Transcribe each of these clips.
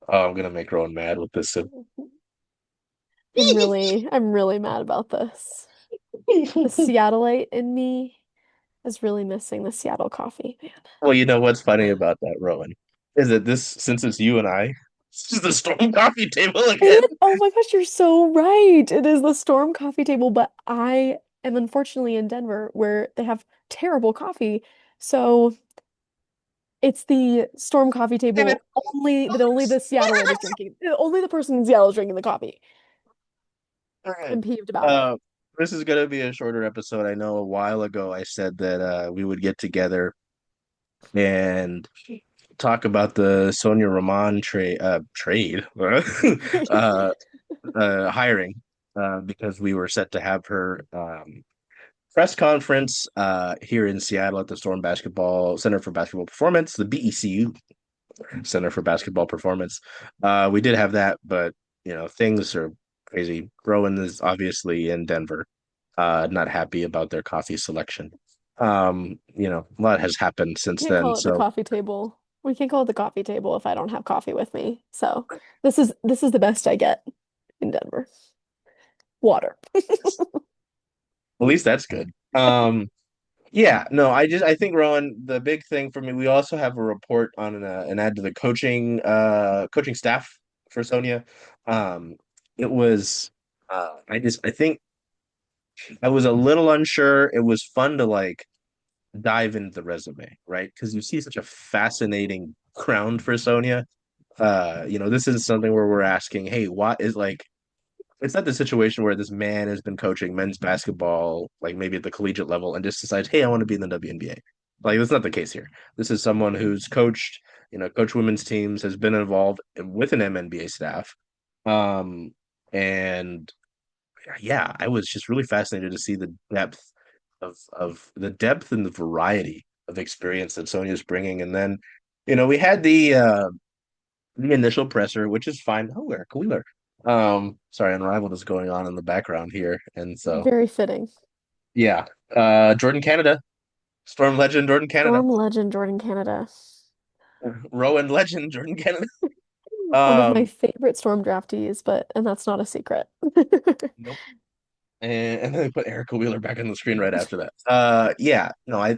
Oh, I'm gonna make Rowan mad with this. I'm really mad about this. The Seattleite in me is really missing the Seattle coffee, man. Well, you know what's funny about that, Rowan, is that this since it's you and I, this is the Storm coffee table again. Oh my gosh, you're so right. It is the Storm coffee table, but I am unfortunately in Denver where they have terrible coffee. So it's the Storm coffee And it table only the Seattleite is drinking. Only the person in Seattle is drinking the coffee. all right. I'm peeved about it. Uh, this is gonna be a shorter episode. I know a while ago I said that we would get together and talk about the Sonia Raman trade uh, hiring because we were set to have her press conference here in Seattle at the Storm Basketball Center for Basketball Performance, the BECU Center for Basketball Performance. We did have that, but things are crazy. Rowan is obviously in Denver, not happy about their coffee selection. A lot has happened We since can't then. call it the So coffee table. We can't call it the coffee table if I don't have coffee with me. So this is the best I get in Denver. Water. at least that's good. Yeah, no, I think Rowan, the big thing for me, we also have a report on an add to the coaching staff for Sonia. It was I think I was a little unsure. It was fun to like dive into the resume, right? Because you see such a fascinating ground for Sonia. This is something where we're asking, hey, what is like it's not the situation where this man has been coaching men's basketball, like maybe at the collegiate level, and just decides, hey, I want to be in the WNBA. Like that's not the case here. This is someone who's coached women's teams, has been involved with an MNBA staff. Um, and yeah, I was just really fascinated to see the depth and the variety of experience that Sonia's bringing. And then, we had the initial presser, which is fine. Oh, Erica Wheeler. Sorry, Unrivaled is going on in the background here, and so Very fitting. yeah. Jordan Canada, Storm legend Jordan Canada, Storm legend Jordan Canada. Rowan legend Jordan Canada. One of my Um, favorite Storm draftees, and that's not a secret. nope. And then they put Erica Wheeler back on the screen right after that. Yeah, no,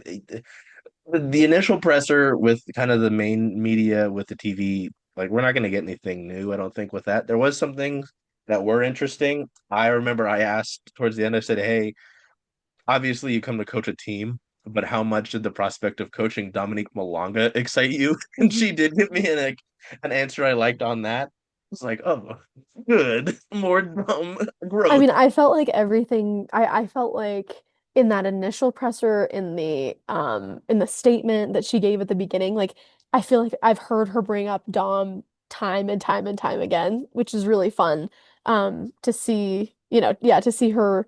the initial presser with kind of the main media with the TV, like we're not going to get anything new, I don't think, with that. There was some things that were interesting. I remember I asked towards the end, I said, "Hey, obviously you come to coach a team, but how much did the prospect of coaching Dominique Malonga excite you?" And she did give me an answer I liked on that. It's like, oh, good, more dumb I growth. mean, I felt like everything I felt like in that initial presser in the statement that she gave at the beginning, like I feel like I've heard her bring up Dom time and time and time again, which is really fun to see, yeah, to see her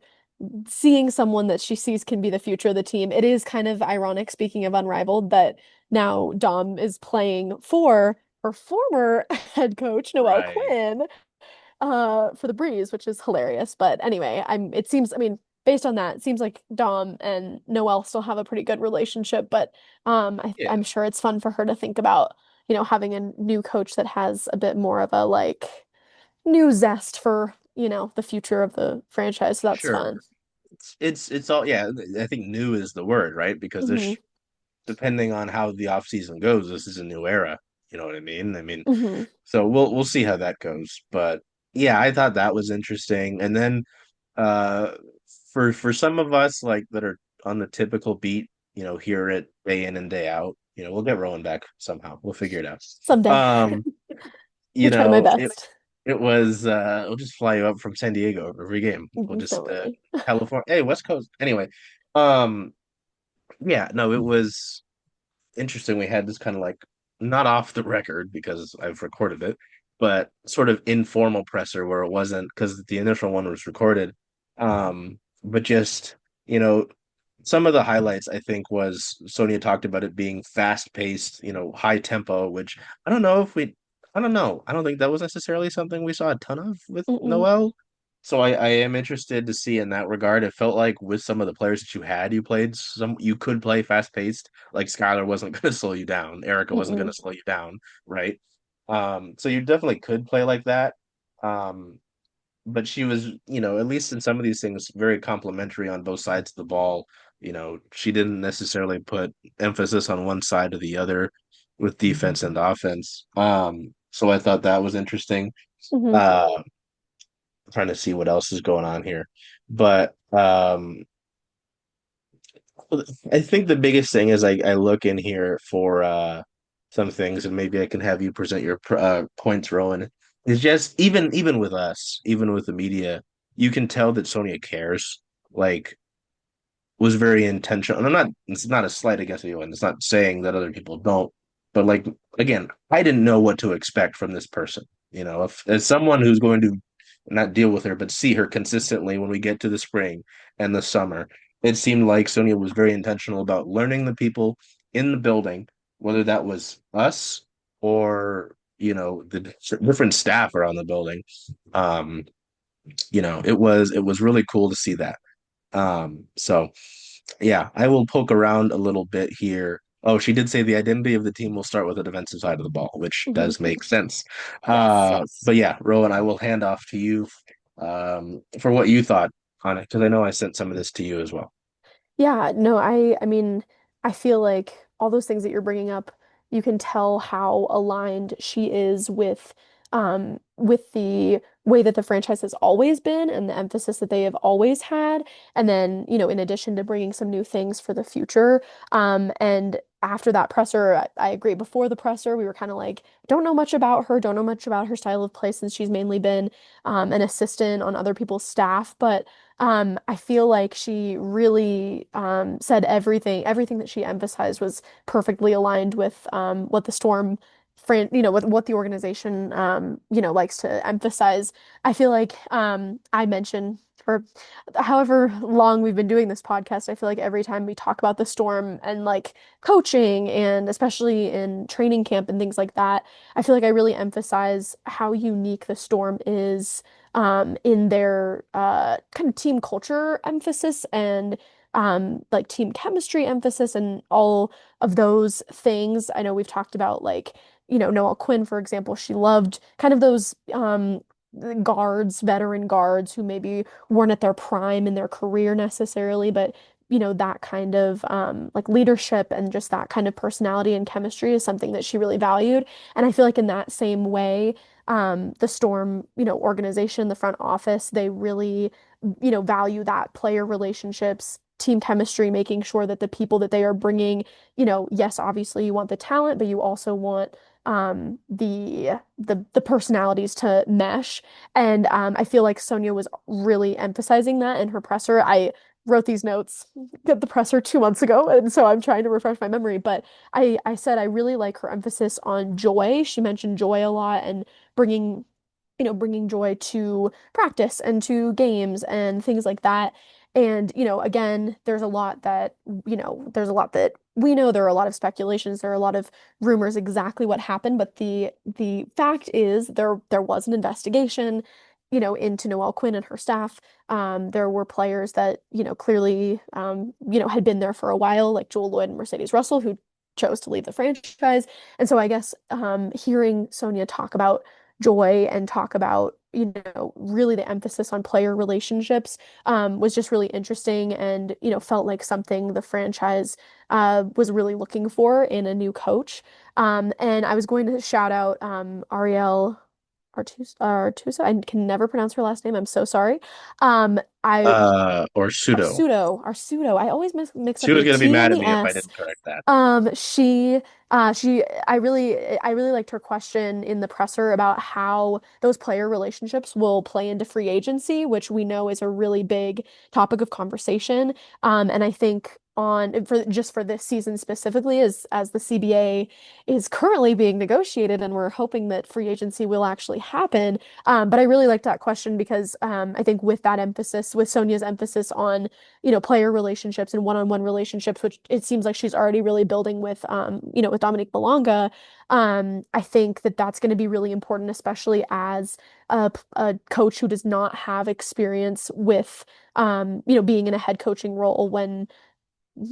seeing someone that she sees can be the future of the team. It is kind of ironic, speaking of Unrivaled, that now Dom is playing for her former head coach, Noelle Right. Quinn, for the Breeze, which is hilarious. But anyway, it seems, I mean, based on that, it seems like Dom and Noelle still have a pretty good relationship, but Yeah, I'm sure it's fun for her to think about, having a new coach that has a bit more of a like new zest for, the future of the franchise. So that's sure. fun. It's all yeah, I think new is the word, right? Because Hmm. depending on how the off season goes, this is a new era. You know what I mean? I mean, Hmm. so we'll see how that goes. But yeah, I thought that was interesting. And then uh for some of us like that are on the typical beat, hear it day in and day out, we'll get Rowan back somehow. We'll figure it out. Someday. Um, I'll you try my know, it best. it was we'll just fly you up from San Diego every game. We'll Don't just worry. California, hey, West Coast. Anyway, um yeah, no, it was interesting. We had this kind of like not off the record because I've recorded it, but sort of informal presser where it wasn't because the initial one was recorded. But just, you know, some of the highlights I think was Sonia talked about it being fast paced, high tempo, which I don't know if we, I don't know. I don't think that was necessarily something we saw a ton of with Mm-mm. Noel. So I am interested to see in that regard. It felt like with some of the players that you played you could play fast paced. Like Skylar wasn't going to slow you down. Erica wasn't going Mm-mm. to slow you down, right? So you definitely could play like that. Um, but she was, at least in some of these things, very complimentary on both sides of the ball. She didn't necessarily put emphasis on one side or the other with defense and offense. So I thought that was interesting. Hmm. Uh, Trying to see what else is going on here. But I think the biggest thing is I look in here for some things, and maybe I can have you present your points, Rowan. Is just even with us, even with the media, you can tell that Sonia cares. Like, was very intentional. And it's not a slight against anyone. It's not saying that other people don't. But like again, I didn't know what to expect from this person. If as someone who's going to not deal with her, but see her consistently when we get to the spring and the summer, it seemed like Sonia was very intentional about learning the people in the building, whether that was us or the different staff around the building. Um, it was really cool to see that. So yeah, I will poke around a little bit here. Oh, she did say the identity of the team will start with the defensive side of the ball, which Hmm. does make sense. Yes, yes. But yeah, Rowan, I will hand off to you for what you thought on it, because I know I sent some of this to you as well. Yeah, no, I mean, I feel like all those things that you're bringing up, you can tell how aligned she is with the way that the franchise has always been and the emphasis that they have always had. And then, in addition to bringing some new things for the future. And after that presser, I agree. Before the presser, we were kind of like, don't know much about her, don't know much about her style of play since she's mainly been an assistant on other people's staff. But I feel like she really said everything that she emphasized was perfectly aligned with what the Storm with what the organization likes to emphasize. I feel like I mention for however long we've been doing this podcast, I feel like every time we talk about the Storm and like coaching and especially in training camp and things like that, I feel like I really emphasize how unique the Storm is in their kind of team culture emphasis and like team chemistry emphasis and all of those things. I know we've talked about like, Noelle Quinn, for example, she loved kind of those guards, veteran guards who maybe weren't at their prime in their career necessarily, but that kind of like leadership and just that kind of personality and chemistry is something that she really valued. And I feel like in that same way, the Storm, organization, the front office, they really, value that player relationships, team chemistry, making sure that the people that they are bringing, yes, obviously you want the talent, but you also want the personalities to mesh. And I feel like Sonia was really emphasizing that in her presser. I wrote these notes at the presser 2 months ago, and so I'm trying to refresh my memory. But I said I really like her emphasis on joy. She mentioned joy a lot and bringing bringing joy to practice and to games and things like that. And, again, there's a lot that we know. There are a lot of speculations. There are a lot of rumors exactly what happened. But the fact is there was an investigation, into Noelle Quinn and her staff. There were players that, clearly, had been there for a while, like Jewel Lloyd and Mercedes Russell, who chose to leave the franchise. And so I guess hearing Sonia talk about joy and talk about, really the emphasis on player relationships was just really interesting and, felt like something the franchise was really looking for in a new coach. And I was going to shout out Ariel Artusa. I can never pronounce her last name. I'm so sorry. I Or pseudo. Arsudo. I always mix up Pseudo's the gonna be T and mad at the me if I S. didn't correct that. I really liked her question in the presser about how those player relationships will play into free agency, which we know is a really big topic of conversation. And I think for this season specifically, as the CBA is currently being negotiated, and we're hoping that free agency will actually happen. But I really liked that question because I think with that emphasis, with Sonia's emphasis on player relationships and one-on-one relationships, which it seems like she's already really building with with Dominique Belonga. I think that that's going to be really important, especially as a coach who does not have experience with being in a head coaching role when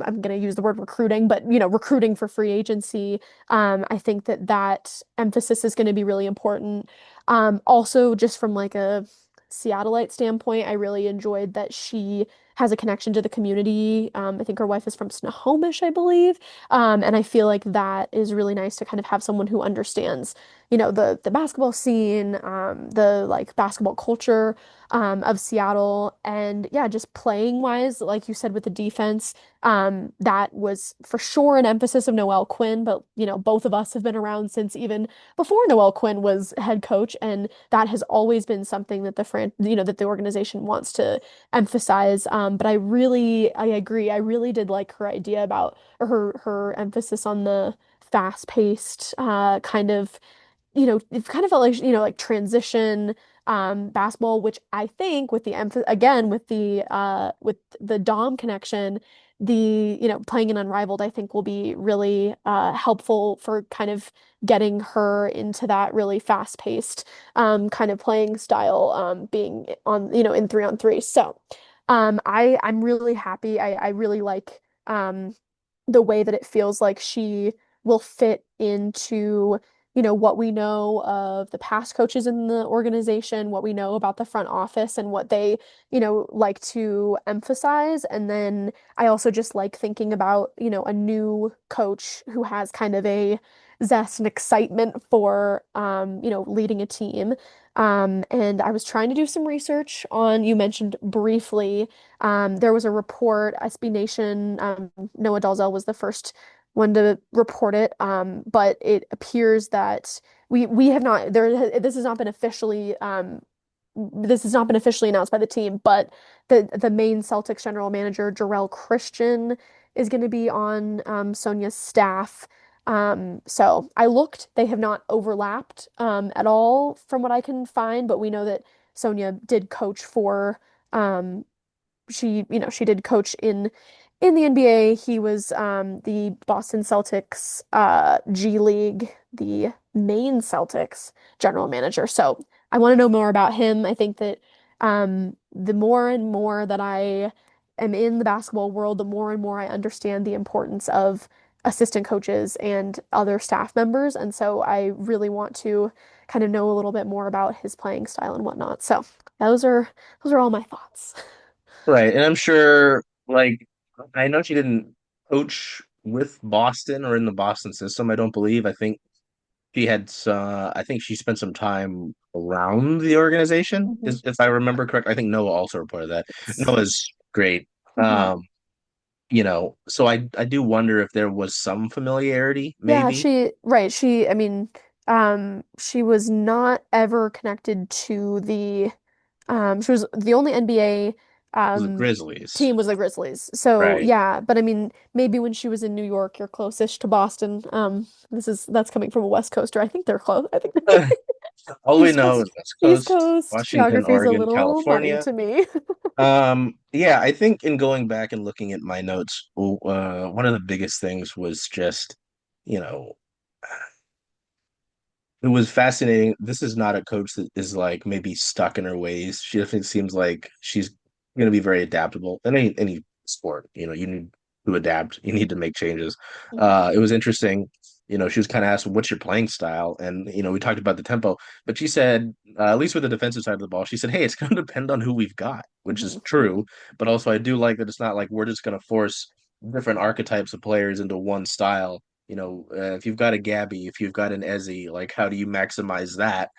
I'm going to use the word recruiting, but recruiting for free agency. I think that that emphasis is going to be really important. Also, just from like a Seattleite standpoint, I really enjoyed that she has a connection to the community. I think her wife is from Snohomish, I believe. And I feel like that is really nice to kind of have someone who understands, the basketball scene, the like basketball culture of Seattle. And yeah, just playing wise, like you said with the defense, that was for sure an emphasis of Noel Quinn, but both of us have been around since even before Noel Quinn was head coach, and that has always been something that that the organization wants to emphasize. But I agree. I really did like her idea about or her emphasis on the fast-paced kind of it kind of felt like like transition basketball, which I think with the emphasis again with the Dom connection, the playing in Unrivaled, I think will be really helpful for kind of getting her into that really fast-paced kind of playing style, being on in 3-on-3. So I'm really happy. I really like the way that it feels like she will fit into what we know of the past coaches in the organization, what we know about the front office and what they, like to emphasize. And then I also just like thinking about, a new coach who has kind of a zest and excitement for, leading a team. And I was trying to do some research on, you mentioned briefly, there was a report, SB Nation, Noah Dalzell was the first one to report it. But it appears that we have not this has not been officially announced by the team, but the main Celtics general manager, Jarrell Christian, is going to be on Sonia's staff. So I looked, they have not overlapped at all from what I can find, but we know that Sonia did coach for she did coach in the NBA. He was the Boston Celtics G League, the main Celtics general manager. So I want to know more about him. I think that the more and more that I am in the basketball world, the more and more I understand the importance of assistant coaches and other staff members. And so I really want to kind of know a little bit more about his playing style and whatnot. So those are all my thoughts. Right. And I'm sure, like, I know she didn't coach with Boston or in the Boston system, I don't believe. I think she spent some time around the organization, Mhm. is if I remember correct. I think Noah also reported that. Yes. Noah's great. Mhm. So I do wonder if there was some familiarity, Yeah, maybe. I mean, she was not ever connected to she was the only NBA The um Grizzlies. team was the Grizzlies. So Right. yeah, but I mean, maybe when she was in New York, you're close-ish to Boston. That's coming from a West Coaster. I think they're close. I think All we East know is Coast, West East Coast, Coast Washington, geography is a Oregon, little funny California. to me. Yeah, I think in going back and looking at my notes, one of the biggest things was just, you know, it was fascinating. This is not a coach that is like maybe stuck in her ways. She definitely seems like she's going to be very adaptable. In any sport, you need to adapt. You need to make changes. It was interesting. She was kind of asked, "What's your playing style?" And we talked about the tempo, but she said, at least with the defensive side of the ball, she said, "Hey, it's going to depend on who we've got," which is Mhm. true. But also, I do like that it's not like we're just going to force different archetypes of players into one style. If you've got a Gabby, if you've got an Ezzy, like how do you maximize that?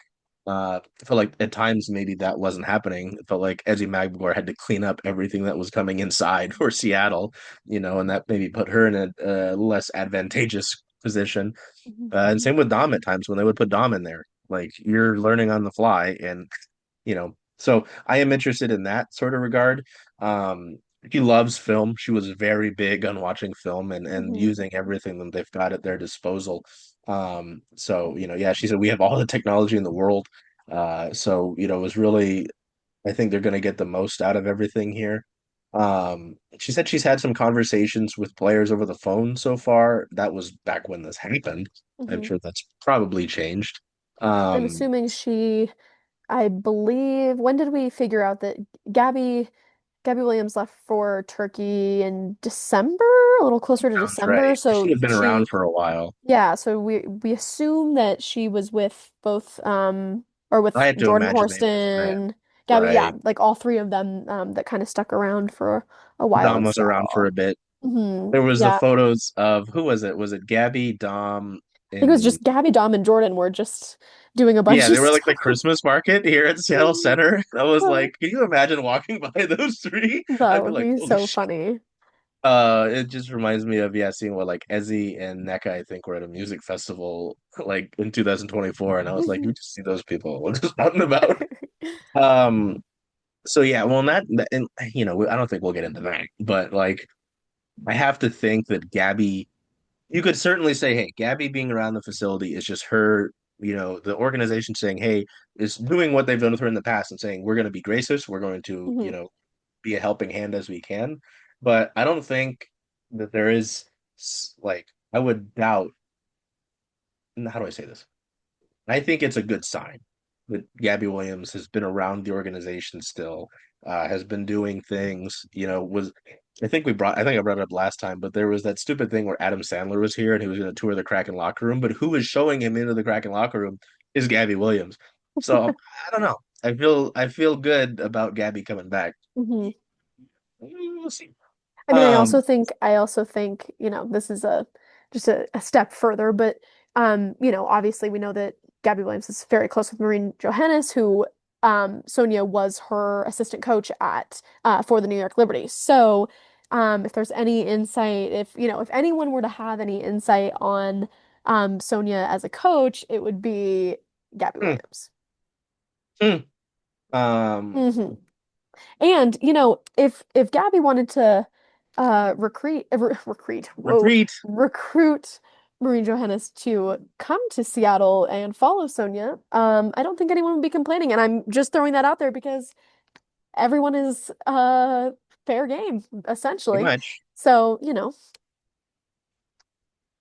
I feel like at times maybe that wasn't happening. It felt like Ezzy Magbor had to clean up everything that was coming inside for Seattle, and that maybe put her in a less advantageous position. Mhm. And same with Dom at times when they would put Dom in there. Like you're learning on the fly, and so I am interested in that sort of regard. She loves film. She was very big on watching film and Mhm. using everything that they've got at their disposal. So yeah, she said we have all the technology in the world. So it was really, I think they're going to get the most out of everything here. She said she's had some conversations with players over the phone so far. That was back when this happened. I'm Mhm. sure that's probably changed. I'm Um, assuming I believe, when did we figure out that Gabby? Gabby Williams left for Turkey in December, a little closer to Sounds December. right. She So had been around she, for a while. yeah, so we assume that she was with both or I with had to Jordan imagine they just met. Horston, Gabby, yeah, Right. like all three of them that kind of stuck around for a while Dom in was around for a Seattle. bit. Hmm. There was the Yeah. photos of who was it? Was it Gabby, Dom, I think it was and just Gabby, Dom, and Jordan were just doing a bunch yeah, of they were like stuff. the Christmas market here at Seattle Center. I was like, can you imagine walking by those three? That I'd be would like, be holy so shit. funny. It just reminds me of seeing what like Ezzy and NECA, I think, were at a music festival like in 2024, and I was like, you just see those people just out and about. Um, so yeah, well, and I don't think we'll get into that, but like, I have to think that Gabby, you could certainly say, hey, Gabby being around the facility is just her, the organization saying, hey, is doing what they've done with her in the past and saying, we're going to be gracious, we're going to, Mhm. be a helping hand as we can. But I don't think that there is like, I would doubt, how do I say this? I think it's a good sign that Gabby Williams has been around the organization still, has been doing things, I think I brought it up last time, but there was that stupid thing where Adam Sandler was here and he was going to tour the Kraken locker room, but who was showing him into the Kraken locker room is Gabby Williams. So I don't know. I feel good about Gabby coming back. Mhm. We'll see. I mean, Um, I also think, this is just a step further, but obviously we know that Gabby Williams is very close with Maureen Johannes, who Sonia was her assistant coach at for the New York Liberty. So if there's any insight, if anyone were to have any insight on Sonia as a coach, it would be Gabby hmm, Williams. hmm. Um, Hmm. And if Gabby wanted to retreat. recruit Maureen Johannes to come to Seattle and follow Sonia, I don't think anyone would be complaining. And I'm just throwing that out there because everyone is fair game, Pretty essentially. much. So,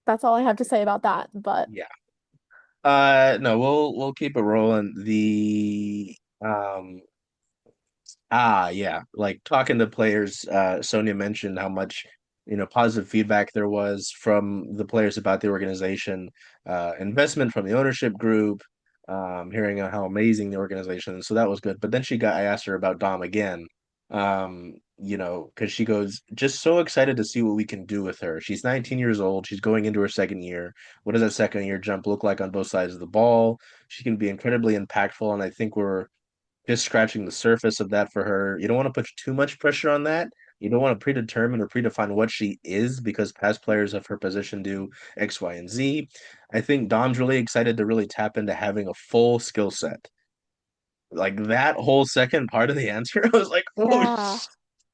that's all I have to say about that. But Yeah. No, we'll keep it rolling. Yeah, like talking to players, Sonia mentioned how much, positive feedback there was from the players about the organization, investment from the ownership group, hearing how amazing the organization is. So that was good. But then I asked her about Dom again, because she goes, just so excited to see what we can do with her. She's 19 years old. She's going into her second year. What does that second year jump look like on both sides of the ball? She can be incredibly impactful, and I think we're just scratching the surface of that for her. You don't want to put too much pressure on that. You don't want to predetermine or predefine what she is because past players of her position do X, Y, and Z. I think Dom's really excited to really tap into having a full skill set. Like that whole second part of the answer, I was like, oh, yeah,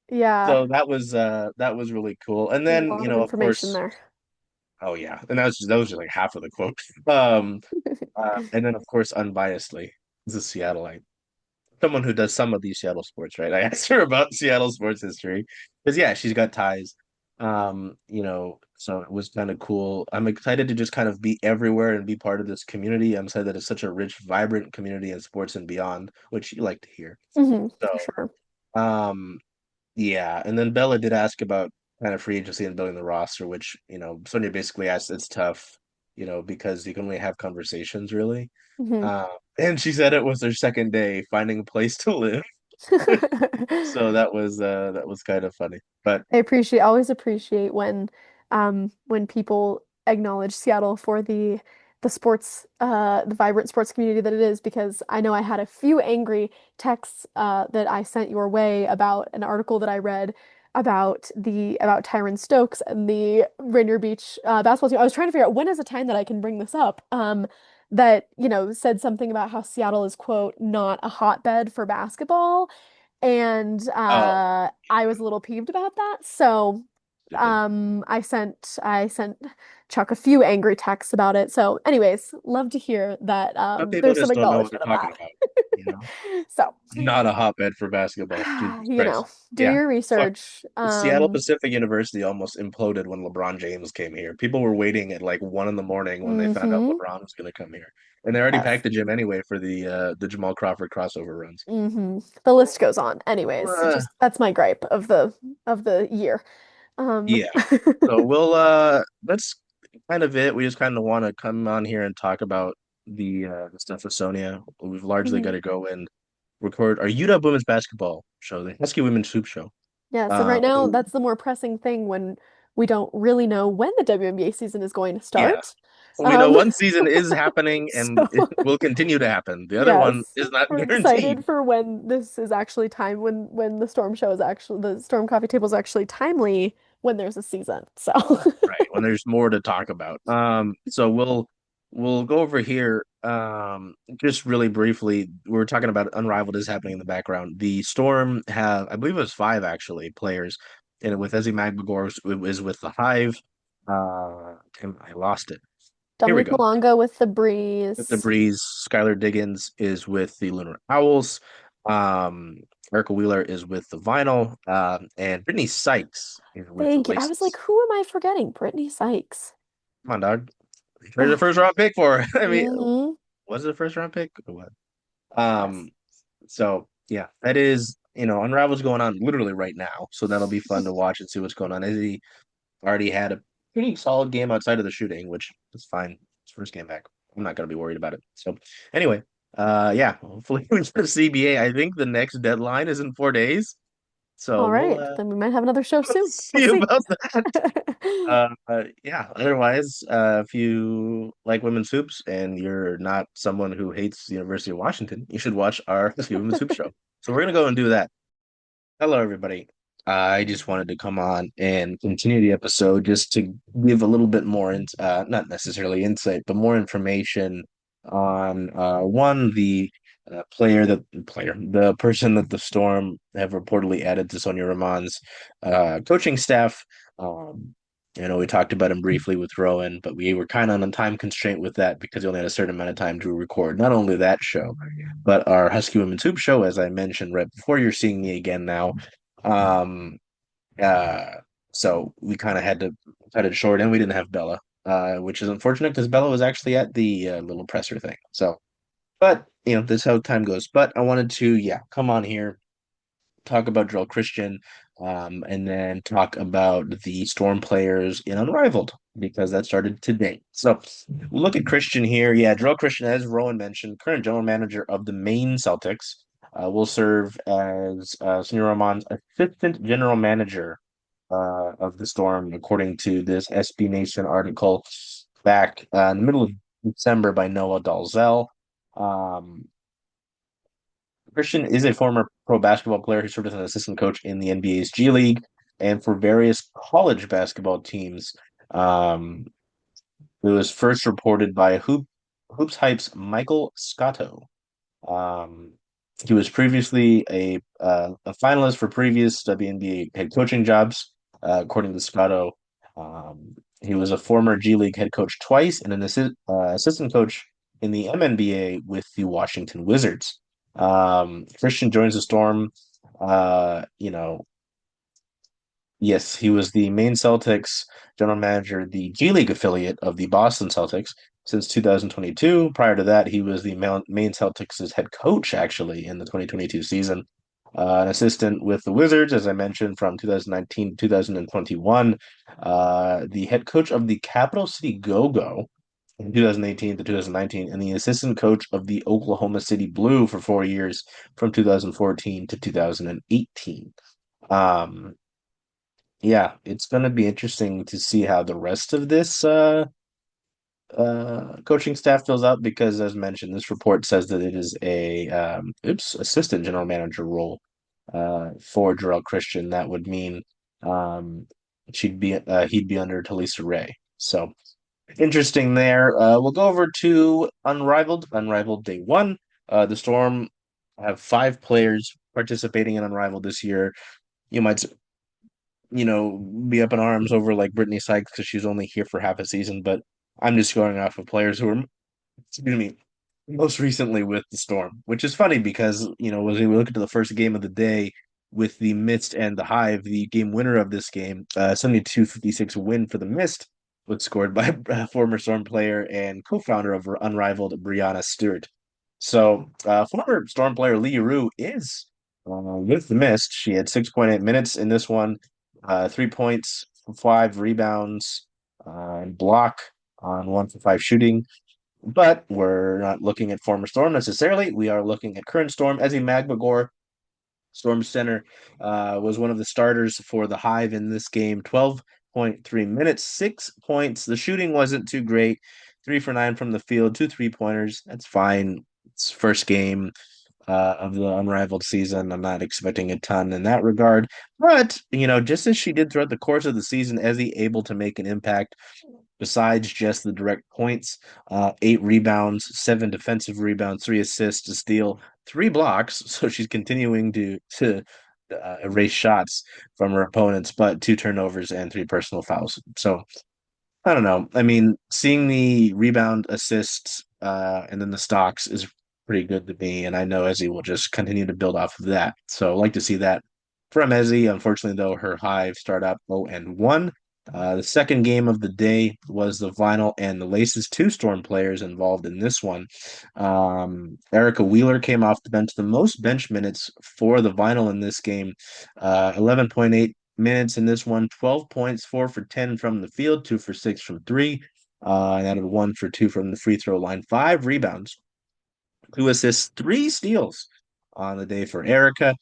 yeah, so that was really cool. And a then, lot of of information course, there. oh yeah, and that was just like half of the quote. Um, and then of course, unbiasedly, this is Seattleite, someone who does some of these Seattle sports, right? I asked her about Seattle sports history because yeah, she's got ties. So it was kind of cool. I'm excited to just kind of be everywhere and be part of this community. I'm excited that it's such a rich, vibrant community in sports and beyond, which you like to hear. For So, sure. um, yeah. And then Bella did ask about kind of free agency and building the roster, which, Sonia basically asked, it's tough, because you can only have conversations really. Hmm. Uh, and she said it was their second day finding a place to live. So that was kind of funny. But Always appreciate when people acknowledge Seattle for the sports the vibrant sports community that it is, because I know I had a few angry texts that I sent your way about an article that I read about Tyron Stokes and the Rainier Beach basketball team. I was trying to figure out when is a time that I can bring this up. That said something about how Seattle is, quote, not a hotbed for basketball, and oh, I was a little peeved about that. So stupid. I sent Chuck a few angry texts about it. So anyways, love to hear that Some people there's some just don't know what they're acknowledgement of talking that. about, you know? So, Not a hotbed for basketball. Jesus Christ. do Yeah. your Fuck. research. Seattle Pacific University almost imploded when LeBron James came here. People were waiting at like 1 in the morning when they found out Mhm. LeBron was going to come here. And they already Yes. packed the gym anyway for the Jamal Crawford crossover runs. The list goes on. Anyways, Uh, just that's my gripe of the year. Um, yeah. So we'll that's kind of it. We just kind of want to come on here and talk about the stuff with Sonia. We've largely got mhm. to go and record our UW women's basketball show, the Husky Women's Hoop Show. Yes, and right now And that's the more pressing thing when we don't really know when the WNBA season is going to yeah, start. we know Um, one season is happening and it so will continue to happen. The other one yes, is not we're guaranteed. excited for when this is actually time when the Storm show is actually the Storm Coffee Table is actually timely when there's a season. So Right, when there's more to talk about. So we'll go over here. Just really briefly, we're talking about Unrivaled is happening in the background. The Storm have, I believe it was five actually players, and with Ezzy Magbagor is with the Hive. I lost it. Here we Dominique go. Malonga with the With the Breeze. Breeze, Skylar Diggins is with the Lunar Owls. Um, Erica Wheeler is with the Vinyl, and Brittany Sykes is with the Thank you. I was like, Laces. who am I forgetting? Brittany Sykes. Come on, dog. There's a Oh, first round pick for her. I mean, hmm. was it a first round pick or what? Yes. Um, so yeah, that is, Unravel's going on literally right now. So that'll be fun to watch and see what's going on. As he already had a pretty solid game outside of the shooting, which is fine. His first game back. I'm not gonna be worried about it. So anyway, yeah, hopefully we get a CBA. I think the next deadline is in 4 days. So All we'll right. Then we might have another show soon. see Let's see. about that. Yeah, otherwise, if you like women's hoops and you're not someone who hates the University of Washington, you should watch our Women's Hoop Show. So we're gonna go and do that. Hello, everybody. I just wanted to come on and continue the episode just to give a little bit more, not necessarily insight, but more information on one, the person that the Storm have reportedly added to Sonia Raman's coaching staff. Um, we talked about him briefly with Rowan, but we were kind of on a time constraint with that because we only had a certain amount of time to record not only that show, but our Husky Women's Hoop Show, as I mentioned right before. You're seeing me again now. Um, uh, so we kind of had to cut it short, and we didn't have Bella, which is unfortunate because Bella was actually at the little presser thing. So, but this is how time goes. But I wanted to, yeah, come on here, talk about Joel Christian, and then talk about the Storm players in Unrivaled because that started today. So we'll look at Christian here. Yeah, Joel Christian, as Rowan mentioned, current general manager of the Maine Celtics, will serve as Sonia Roman's assistant general manager of the Storm, according to this SB Nation article back in the middle of December by Noah Dalzell. Um, Christian is a former pro basketball player who served as an assistant coach in the NBA's G League and for various college basketball teams. Um, it was first reported by Hoops Hype's Michael Scotto. Um, he was previously a finalist for previous WNBA head coaching jobs, according to Scotto. He was a former G League head coach twice and an assistant coach in the MNBA with the Washington Wizards. Christian joins the Storm. You know, yes, he was the Maine Celtics general manager, the G League affiliate of the Boston Celtics since 2022. Prior to that, he was the Maine Celtics' head coach, actually, in the 2022 season. An assistant with the Wizards, as I mentioned, from 2019 to 2021. The head coach of the Capital City Go-Go in 2018 to 2019, and the assistant coach of the Oklahoma City Blue for 4 years from 2014 to 2018. Um, yeah, it's going to be interesting to see how the rest of this coaching staff fills out because, as mentioned, this report says that it is a assistant general manager role for Jarrell Christian. That would mean um, he'd be under Talisa Ray. So interesting there. We'll go over to Unrivaled Day One. The Storm have five players participating in Unrivaled this year. You might be up in arms over like Brittany Sykes because she's only here for half a season, but I'm just going off of players who are, excuse me, most recently with the Storm, which is funny because, as we look into the first game of the day with the Mist and the Hive, the game winner of this game, 72-56 win for the Mist. was scored by former Storm player and co-founder of Unrivaled, Brianna Stewart. So, former Storm player Lee Rue is with the Mist. She had 6.8 minutes in this one, 3 points, five rebounds, and block on 1 for 5 shooting. But we're not looking at former Storm necessarily. We are looking at current Storm. Ezzy Magbagor, Storm center, was one of the starters for the Hive in this game. 12.3 minutes, 6 points. The shooting wasn't too great. 3 for 9 from the field, two three-pointers. That's fine. It's first game of the unrivaled season. I'm not expecting a ton in that regard. But, just as she did throughout the course of the season, Ezzy able to make an impact besides just the direct points, 8 rebounds, 7 defensive rebounds, 3 assists, a steal, 3 blocks. So she's continuing to erase shots from her opponents, but 2 turnovers and 3 personal fouls. So I don't know. I mean, seeing the rebound assists and then the stocks is pretty good to me, and I know Ezzy will just continue to build off of that. So I like to see that from Ezzy. Unfortunately, though, her Hive start up 0-1. The second game of the day was the Vinyl and the Laces, two Storm players involved in this one. Erica Wheeler came off the bench, the most bench minutes for the Vinyl in this game, 11.8 minutes in this one, 12 points, 4 for 10 from the field, 2 for 6 from three, and added 1 for 2 from the free throw line, 5 rebounds, 2 assists, 3 steals on the day for Erica,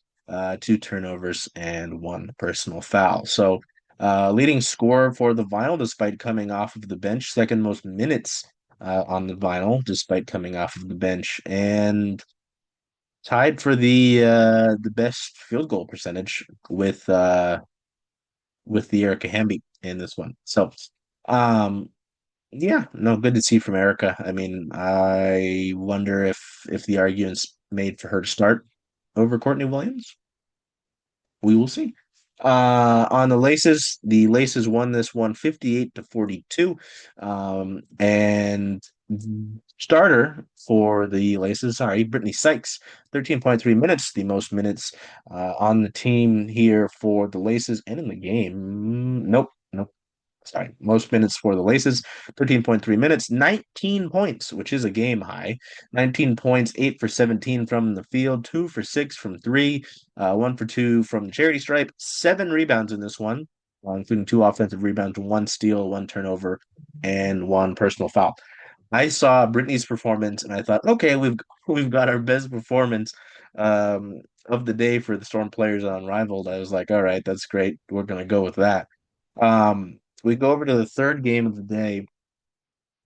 2 turnovers, and 1 personal foul. So, leading scorer for the Vinyl, despite coming off of the bench, second most minutes on the Vinyl, despite coming off of the bench, and tied for the best field goal percentage with the Erica Hamby in this one. So, um, yeah, no, good to see from Erica. I mean, I wonder if the argument's made for her to start over Courtney Williams. We will see. On the Laces won this one 58-42. And starter for the Laces, sorry, Brittany Sykes, 13.3 minutes, the most minutes on the team here for the Laces and in the game. Nope, nope. Sorry, most minutes for the Laces, 13.3 minutes, 19 points, which is a game high. 19 points, 8 for 17 from the field, 2 for 6 from three, 1 for 2 from the charity stripe, 7 rebounds in this one, including 2 offensive rebounds, 1 steal, 1 turnover, and 1 personal foul. I saw Brittany's performance and I thought, okay, we've got our best performance of the day for the Storm players on Unrivaled. I was like, all right, that's great. We're gonna go with that. We go over to the third game of the day.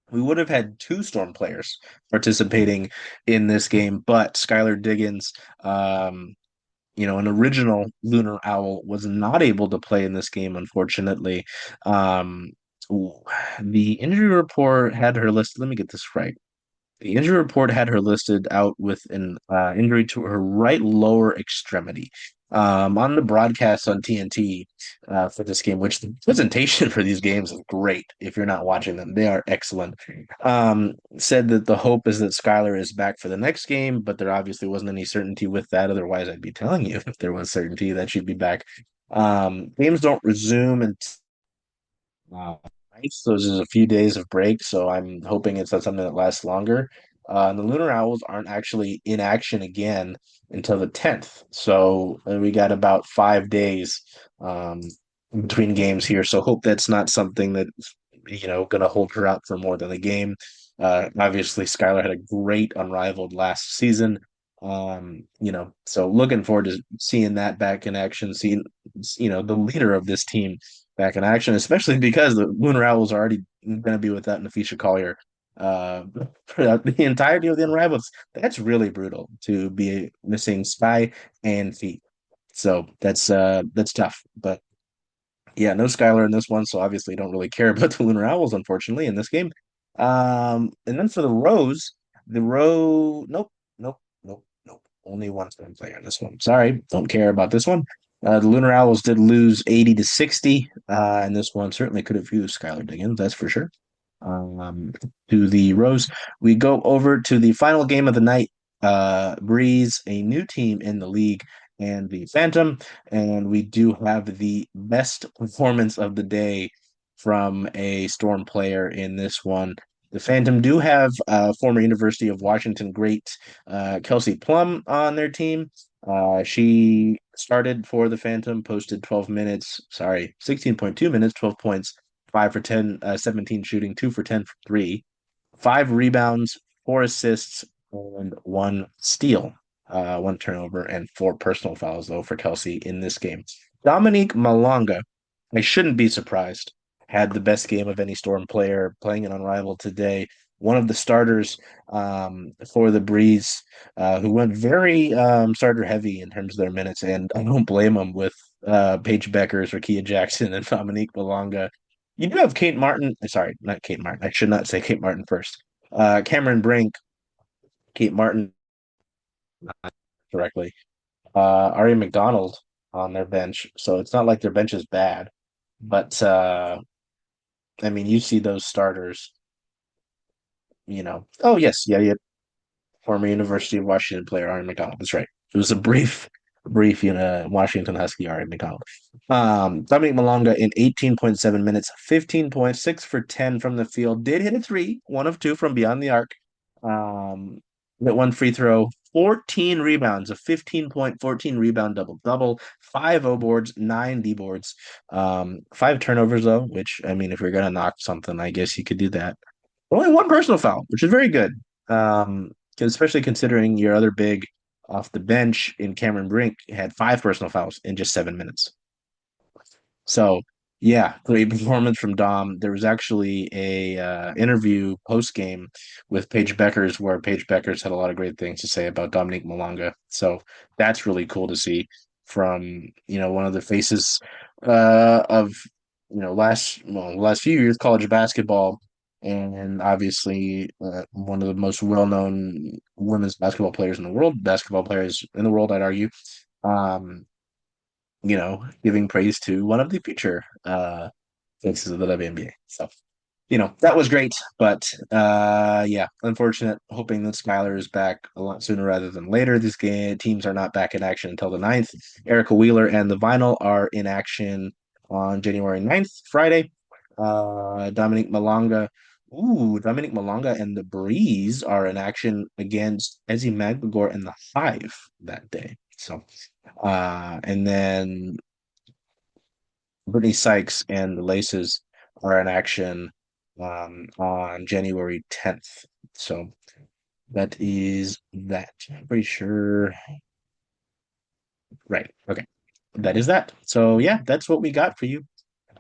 We would have had two Storm players participating in this game, but Skylar Diggins, an original Lunar Owl, was not able to play in this game, unfortunately. Um, the injury report had her listed. Let me get this right. The injury report had her listed out with an injury to her right lower extremity. On the broadcast on TNT for this game, which the presentation for these games is great. If you're not watching them, they are excellent. Said that the hope is that Skylar is back for the next game, but there obviously wasn't any certainty with that. Otherwise, I'd be telling you if there was certainty that she'd be back. Games don't resume until nice. So there's a few days of break, so I'm hoping it's not something that lasts longer. And the Lunar Owls aren't actually in action again until the 10th. So we got about 5 days um, between games here. So hope that's not something that's going to hold her out for more than a game. Obviously, Skylar had a great Unrivaled last season. So looking forward to seeing that back in action, seeing the leader of this team back in action, especially because the Lunar Owls are already going to be without Nafisha Collier uh, for the entirety of the Unrivals. That's really brutal to be missing Spy and Feet. So that's tough. But yeah, no Skylar in this one, so obviously don't really care about the Lunar Owls, unfortunately, in this game. And then for the Rose, nope, nope, nope, nope. Only one Storm player in this one. Sorry, don't care about this one. The Lunar Owls did lose 80-60, and this one certainly could have used Skylar Diggins, that's for sure. Um, to the Rose, we go over to the final game of the night. Breeze, a new team in the league, and the Phantom, and we do have the best performance of the day from a Storm player in this one. The Phantom do have former University of Washington great Kelsey Plum on their team. She started for the Phantom, posted 16.2 minutes, 12 points, 5 for 10, 17 shooting, 2 for 10 for 3, 5 rebounds, 4 assists, and 1 steal, 1 turnover, and 4 personal fouls, though, for Kelsey in this game. Dominique Malonga, I shouldn't be surprised, had the best game of any Storm player playing an Unrivaled today. One of the starters for the Breeze, who went very starter heavy in terms of their minutes, and I don't blame them with Paige Beckers, Rakia Jackson, and Dominique Malonga. You do have Kate Martin. Sorry, not Kate Martin. I should not say Kate Martin first. Cameron Brink, Kate Martin directly. Ari McDonald on their bench. So it's not like their bench is bad. But I mean, you see those starters, you know. Oh yes, yeah. Former University of Washington player Ari McDonald. That's right. It was a brief, Washington Husky Ari McDonald. Dominic Malonga in 18.7 minutes, 15 points, 6 for 10 from the field. Did hit a three, 1 of 2 from beyond the arc. Hit 1 free throw, 14 rebounds, a 15-point, 14 rebound double, 5 O boards, 9 D boards, 5 turnovers though, which I mean, if you're gonna knock something, I guess you could do that. Only 1 personal foul, which is very good. Especially considering your other big off the bench in Cameron Brink had 5 personal fouls in just 7 minutes. So yeah, great performance from Dom. There was actually a interview post game with Paige Beckers where Paige Beckers had a lot of great things to say about Dominique Malonga. So that's really cool to see from one of the faces of last few years college basketball, and obviously one of the most well-known women's basketball players in the world, I'd argue. Um, giving praise to one of the future faces of the WNBA. So, that was great. But yeah, unfortunate. Hoping that Skylar is back a lot sooner rather than later. These teams are not back in action until the 9th. Erica Wheeler and the Vinyl are in action on January 9th, Friday. Dominique Malonga. Dominic Malonga and the Breeze are in action against Ezzy Magbagor and the Hive that day. So, and then Brittany Sykes and the Laces are in action on January 10th. So that is that. I'm pretty sure. Right. Okay. That is that. So yeah, that's what we got for you.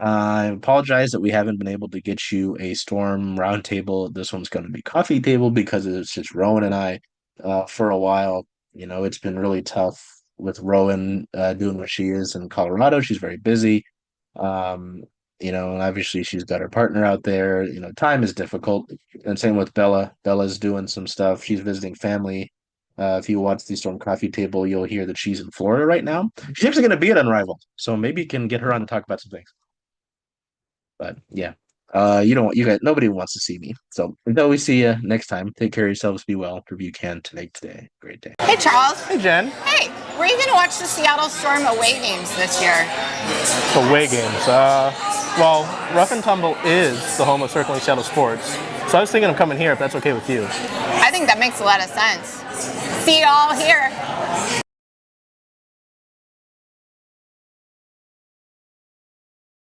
I apologize that we haven't been able to get you a Storm roundtable. This one's going to be coffee table because it's just Rowan and I for a while. It's been really tough with Rowan doing what she is in Colorado. She's very busy. Um, and obviously she's got her partner out there. Time is difficult. And same with Bella. Bella's doing some stuff. She's visiting family. If you watch the Storm Coffee Table, you'll hear that she's in Florida right now. She's actually going to be at Unrivaled, so maybe you can get her on to talk about some things. But yeah, you guys, nobody wants to see me. So until we see you next time, take care of yourselves. Be well. Whatever you can to make today a great day. Hey, Charles. Hey, Jen. Hey, where are you going to watch the Seattle Storm away games this year? Away games. Well, Rough and Tumble is the home of Circling Seattle Sports. So I was thinking of coming here if that's okay with you. I think that makes a lot of sense. See you all here.